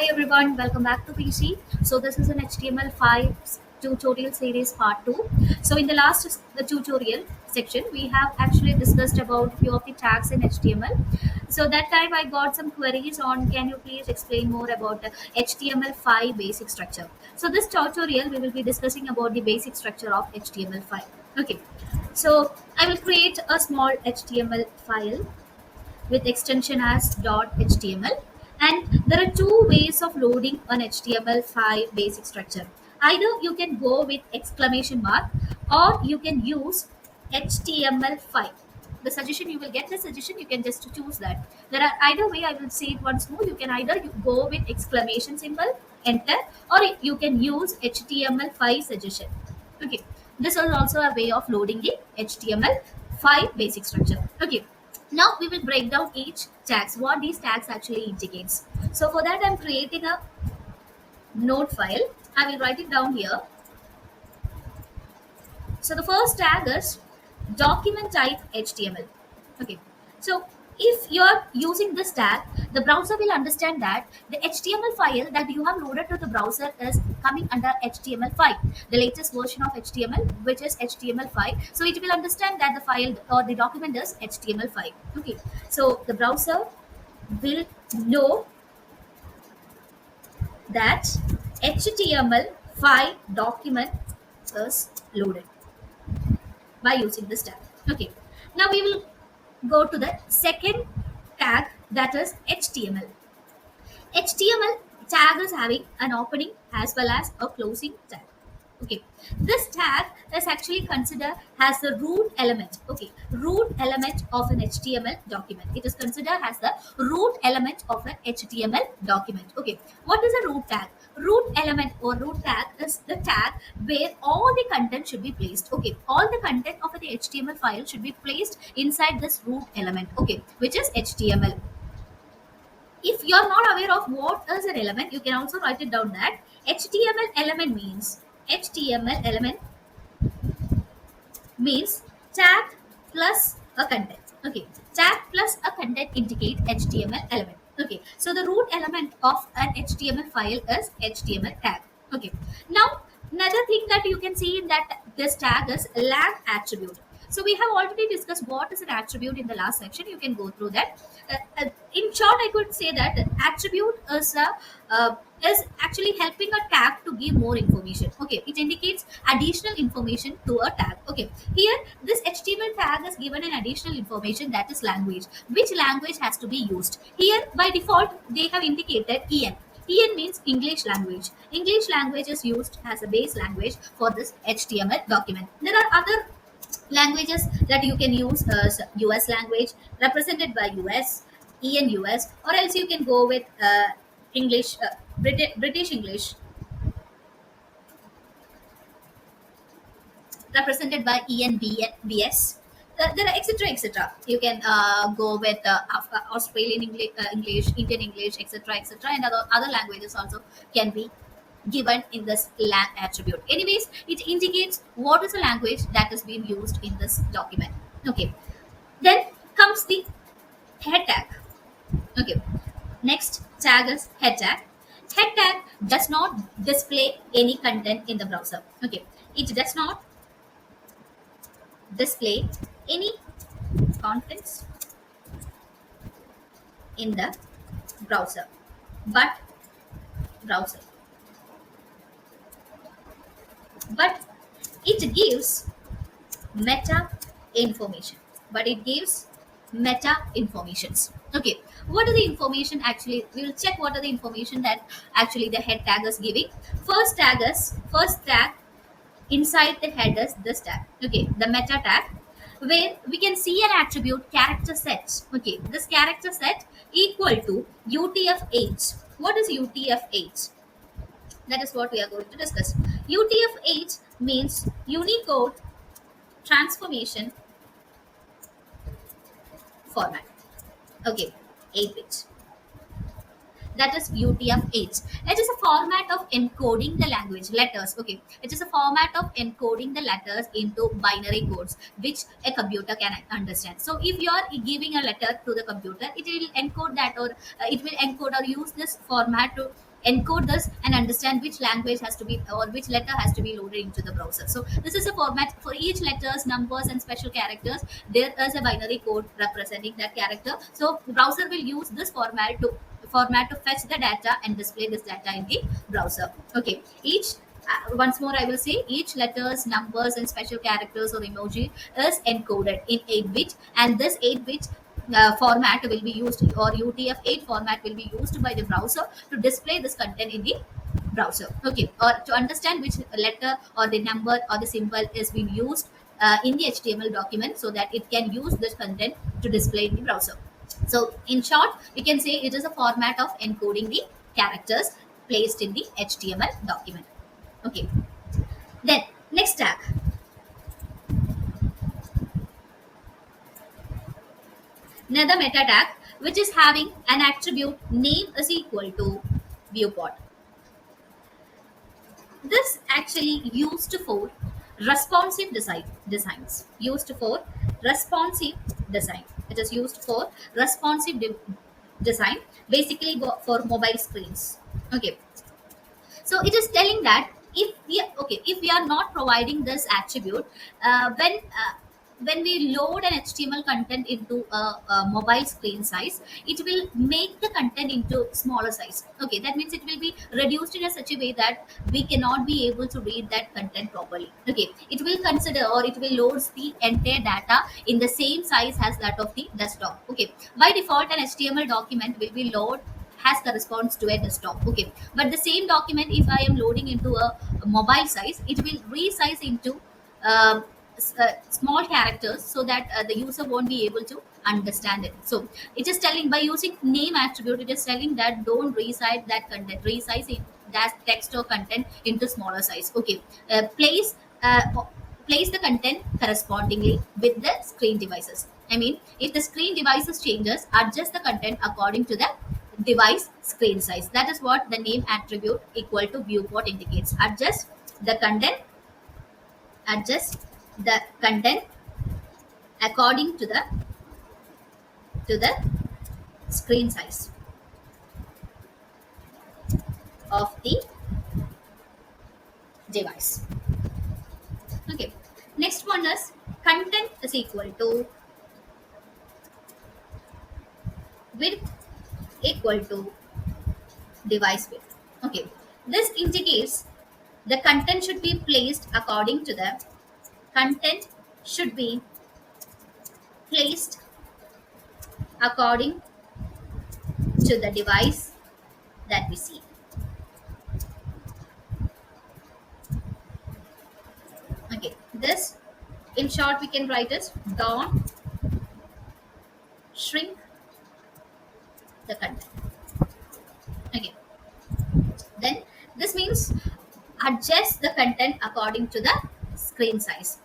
Hi everyone, welcome back to PC. So this is an HTML5 tutorial series part 2. So in the last tutorial section, we have actually discussed about few of the tags in HTML. So that time I got some queries on can you please explain more about the HTML5 basic structure. So this tutorial we will be discussing about the basic structure of HTML5. Okay. So I will create a small HTML file with extension as .html, and there are two ways of loading an HTML5 basic structure. Either you can go with exclamation mark or you can use HTML5. The suggestion you will get, the suggestion you can just choose that. There are either way. I will say it once more. You can either you go with exclamation symbol, enter, or you can use HTML5 suggestion. Okay, this is also a way of loading the HTML5 basic structure. Okay, now we will break down each tags, what these tags actually indicates. So for that I'm creating a node file. I will write it down here. So the first tag is document type HTML. Okay. So if you are using this tag, the browser will understand that the HTML file that you have loaded to the browser is coming under HTML5, the latest version of HTML, which is HTML5. So it will understand that the file or the document is HTML5. Okay. So the browser will know that HTML5 document is loaded by using this tag. Okay. Now we will go to the second tag, that is HTML. HTML tag is having an opening as well as a closing tag. Okay, this tag is actually considered as the root element. Okay, root element of an HTML document. It is considered as the root element of an HTML document. Okay, what is a root tag? Root element or root tag is the tag where all the content should be placed. Okay, all the content of the HTML file should be placed inside this root element. Okay, which is HTML. If you're not aware of what is an element, you can also write it down that HTML element means tag plus a content. Okay, tag plus a content indicate HTML element. Okay, so the root element of an HTML file is HTML tag. Okay, now another thing that you can see in that this tag is lang attribute. So we have already discussed what is an attribute in the last section. You can go through that. In short, I could say that attribute is actually helping a tag to give more information. Okay, it indicates additional information to a tag. Okay, here this HTML tag is given an additional information, that is language. Which language has to be used? Here by default they have indicated EN. EN means English language. English language is used as a base language for this HTML document. There are other languages that you can use as US language represented by US, EN US, or else you can go with English, British English represented by ENBS. There are etc etc. You can go with Australian English, English, Indian English, etc etc, and other languages also can be given in this lang attribute. Anyways, it indicates what is the language that is being used in this document. Okay, then comes the head tag. Okay, next tag is head tag. Head tag does not display any content in the browser. Okay, it does not display any contents in the browser, but browser but it gives meta information. But it gives meta informations. Okay, what are the information actually? We will check what are the information that actually the head tag is giving. First tag inside the head is this tag. Okay, the meta tag, where we can see an attribute character set. Okay, this character set equal to UTF-8. What is UTF-8? That is what we are going to discuss. UTF-8 means Unicode transformation format. Okay, 8 bits. That is UTF-8. It is a format of encoding the language letters. Okay, it is a format of encoding the letters into binary codes which a computer can understand. So if you are giving a letter to the computer, it will encode that, or it will encode or use this format to encode this and understand which language has to be or which letter has to be loaded into the browser. So this is a format for each letters, numbers, and special characters. There is a binary code representing that character. So the browser will use this format to fetch the data and display this data in the browser. Okay, each once more I will say each letters, numbers, and special characters or emoji is encoded in 8-bit, and this 8-bit format will be used, or UTF-8 format will be used by the browser to display this content in the browser. Okay, or to understand which letter or the number or the symbol is being used in the HTML document, so that it can use this content to display in the browser. So in short, we can say it is a format of encoding the characters placed in the HTML document. Okay, then next tag, another meta tag, which is having an attribute name is equal to viewport. This actually used for responsive designs. Used for responsive design. It is used for responsive design, basically for mobile screens. Okay, so it is telling that if we are not providing this attribute, when we load an HTML content into a mobile screen size, it will make the content into smaller size. Okay, that means it will be reduced in a such a way that we cannot be able to read that content properly. Okay, it will consider, or it will load the entire data in the same size as that of the desktop. Okay, by default an HTML document will be load has corresponds to a desktop. Okay, but the same document, if I am loading into a mobile size, it will resize into small characters, so that the user won't be able to understand it. So it is telling, by using name attribute, it is telling that don't resize that content, resize it, that text or content into smaller size. Okay, place the content correspondingly with the screen devices. I mean, if the screen devices changes, adjust the content according to the device screen size. That is what the name attribute equal to viewport indicates. The content adjust the content according to the screen size of the device. Okay, next one is content is equal to width equal to device width. Okay, this indicates the content should be placed according to the content should be placed according to the device that we see. Okay, this in short we can write as don't shrink the content. Okay, then this means adjust the content according to the screen size.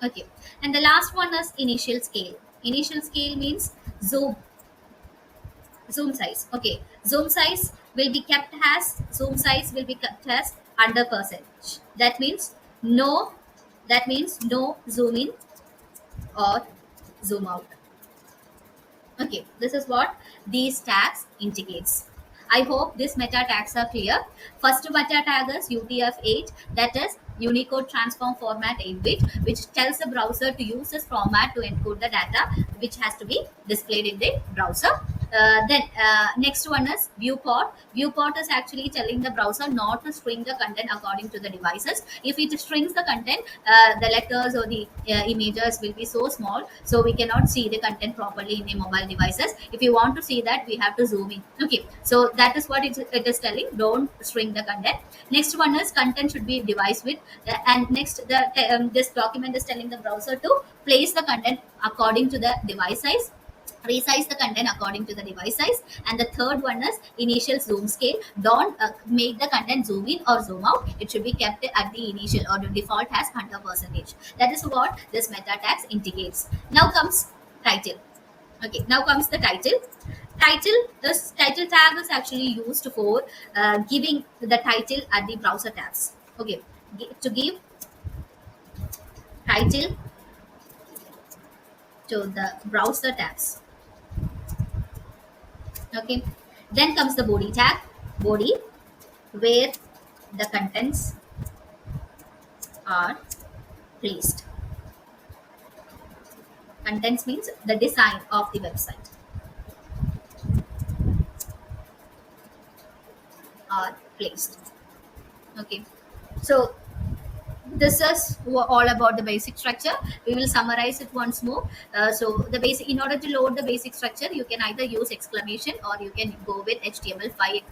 Okay, and the last one is initial scale. Initial scale means zoom size. Okay, zoom size will be kept as 100%. That means no, no zoom in or zoom out. Okay, this is what these tags indicates. I hope these meta tags are clear. First meta tag is UTF-8, that is Unicode Transform Format 8-bit, which tells the browser to use this format to encode the data which has to be displayed in the browser. Then next one is viewport. Viewport is actually telling the browser not to string the content according to the devices. If it strings the content, the letters or the images will be so small, so we cannot see the content properly in the mobile devices. If you want to see that, we have to zoom in. Okay, so that is what it is telling. Don't string the content. Next one is content should be device width, and next this document is telling the browser to place the content according to the device size, resize the content according to the device size. And the third one is initial zoom scale. Don't make the content zoom in or zoom out. It should be kept at the initial or the default as 100%. That is what this meta tags indicates. Now comes title. Okay, now comes the title. This title tag is actually used for giving the title at the browser tabs. Okay, to give title to the browser tabs. Okay, then comes the body tag. Body, where the contents are placed. Contents means the design of the website are placed. Okay, so this is all about the basic structure. We will summarize it once more. So the basic, in order to load the basic structure, you can either use exclamation or you can go with HTML5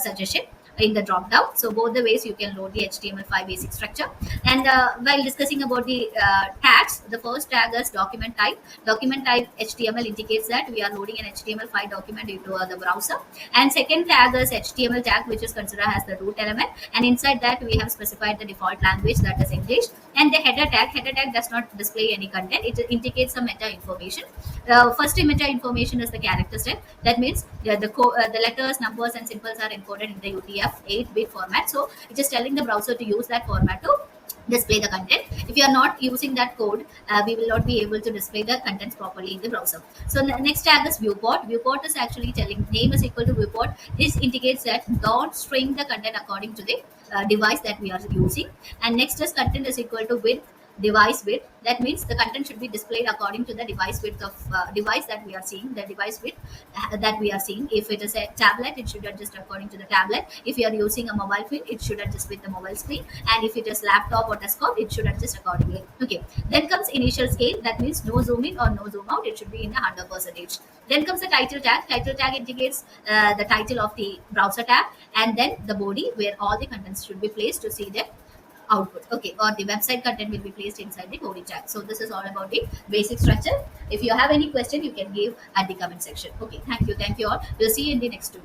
suggestion in the drop down. So both the ways you can load the HTML5 basic structure. And while discussing about the tags, the first tag is document type. Document type HTML indicates that we are loading an HTML5 document into the browser. And second tag is HTML tag, which is considered as the root element. And inside that we have specified the default language, that is English. And the header tag does not display any content. It indicates some meta information. First meta information is the character step. That means the letters, numbers, and symbols are encoded in the UTF-8 bit format. So it is telling the browser to use that format to display the content. If you are not using that code, we will not be able to display the contents properly in the browser. So the next tag is viewport. Viewport is actually telling name is equal to viewport. This indicates that don't string the content according to the device that we are using. And next is content is equal to width, device width. That means the content should be displayed according to the device width of device that we are seeing, the device width that we are seeing. If it is a tablet, it should adjust according to the tablet. If you are using a mobile phone, it should adjust with the mobile screen. And if it is laptop or desktop, it should adjust accordingly. Okay, then comes initial scale. That means no zoom in or no zoom out. It should be in the 100%. Then comes the title tag. Title tag indicates the title of the browser tab. And then the body, where all the contents should be placed to see the output. Okay, or the website content will be placed inside the body tag. So this is all about the basic structure. If you have any question, you can give at the comment section. Okay, thank you all. We'll see you in the next video.